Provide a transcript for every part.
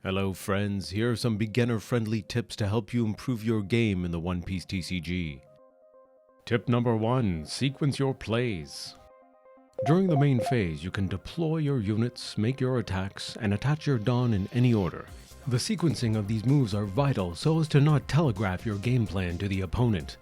Hello friends, here are some beginner-friendly tips to help you improve your game in the One Piece TCG. Tip number 1. Sequence your plays. During the main phase, you can deploy your units, make your attacks, and attach your Dawn in any order. The sequencing of these moves are vital so as to not telegraph your game plan to the opponent.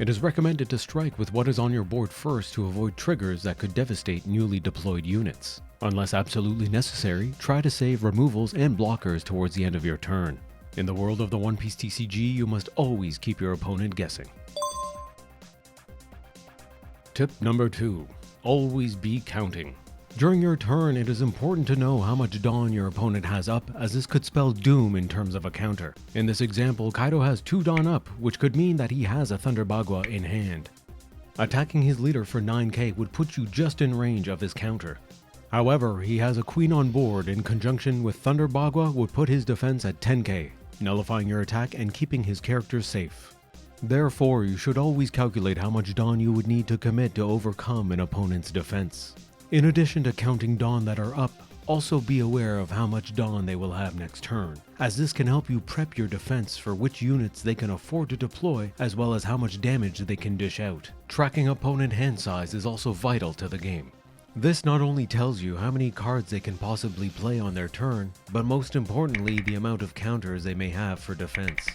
It is recommended to strike with what is on your board first to avoid triggers that could devastate newly deployed units. Unless absolutely necessary, try to save removals and blockers towards the end of your turn. In the world of the One Piece TCG, you must always keep your opponent guessing. Tip number 2. Always be counting. During your turn, it is important to know how much Dawn your opponent has up, as this could spell doom in terms of a counter. In this example, Kaido has 2 Dawn up, which could mean that he has a Thunder Bagua in hand. Attacking his leader for 9k would put you just in range of his counter. However, he has a Queen on board in conjunction with Thunder Bagua would put his defense at 10k, nullifying your attack and keeping his character safe. Therefore, you should always calculate how much Dawn you would need to commit to overcome an opponent's defense. In addition to counting Dawn that are up, also be aware of how much Dawn they will have next turn, as this can help you prep your defense for which units they can afford to deploy as well as how much damage they can dish out. Tracking opponent hand size is also vital to the game. This not only tells you how many cards they can possibly play on their turn, but most importantly the amount of counters they may have for defense.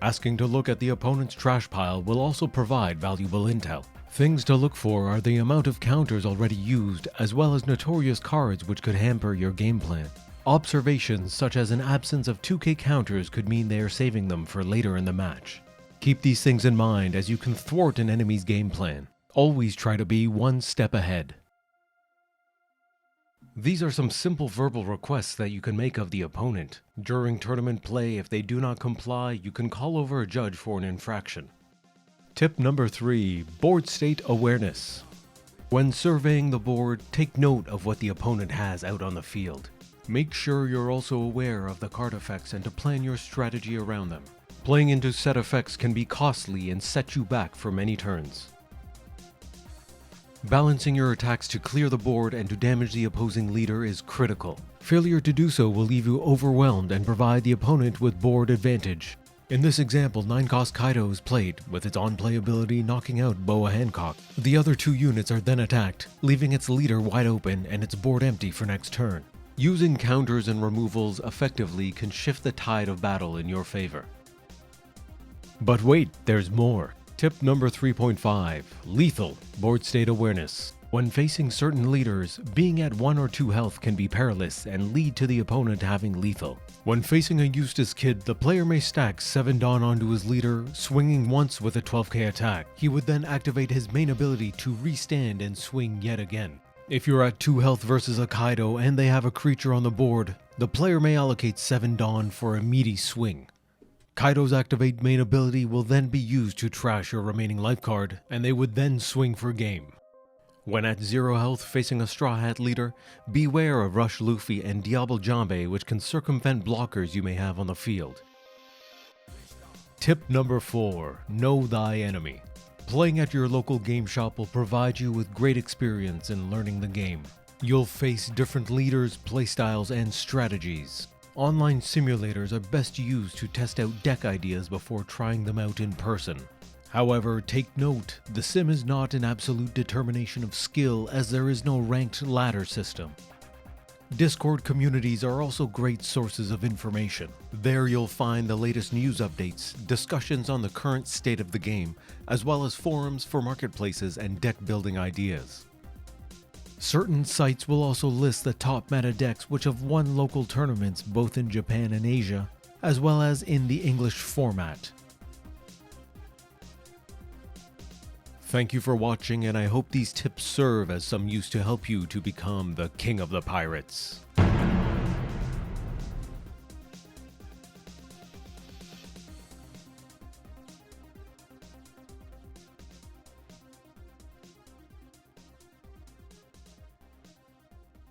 Asking to look at the opponent's trash pile will also provide valuable intel. Things to look for are the amount of counters already used, as well as notorious cards which could hamper your game plan. Observations such as an absence of 2k counters could mean they are saving them for later in the match. Keep these things in mind as you can thwart an enemy's game plan. Always try to be one step ahead. These are some simple verbal requests that you can make of the opponent. During tournament play, if they do not comply, you can call over a judge for an infraction. Tip number 3. Board state awareness. When surveying the board, take note of what the opponent has out on the field. Make sure you're also aware of the card effects and to plan your strategy around them. Playing into set effects can be costly and set you back for many turns. Balancing your attacks to clear the board and to damage the opposing leader is critical. Failure to do so will leave you overwhelmed and provide the opponent with board advantage. In this example, 9-cost Kaido is played, with its on-play ability knocking out Boa Hancock. The other 2 units are then attacked, leaving its leader wide open and its board empty for next turn. Using counters and removals effectively can shift the tide of battle in your favor. But wait, there's more. Tip number 3.5. Lethal board state awareness. When facing certain leaders, being at 1 or 2 health can be perilous and lead to the opponent having lethal. When facing a Eustace Kid, the player may stack 7 Dawn onto his leader, swinging once with a 12k attack. He would then activate his main ability to restand and swing yet again. If you're at 2 health versus a Kaido and they have a creature on the board, the player may allocate 7 Dawn for a meaty swing. Kaido's activate main ability will then be used to trash your remaining life card, and they would then swing for game. When at 0 health facing a Straw Hat leader, beware of Rush Luffy and Diablo Jambe, which can circumvent blockers you may have on the field. Tip number 4. Know thy enemy. Playing at your local game shop will provide you with great experience in learning the game. You'll face different leaders, playstyles, and strategies. Online simulators are best used to test out deck ideas before trying them out in person. However, take note, the sim is not an absolute determination of skill as there is no ranked ladder system. Discord communities are also great sources of information. There you'll find the latest news updates, discussions on the current state of the game, as well as forums for marketplaces and deck building ideas. Certain sites will also list the top meta decks which have won local tournaments both in Japan and Asia, as well as in the English format. Thank you for watching, and I hope these tips serve as some use to help you to become the King of the Pirates.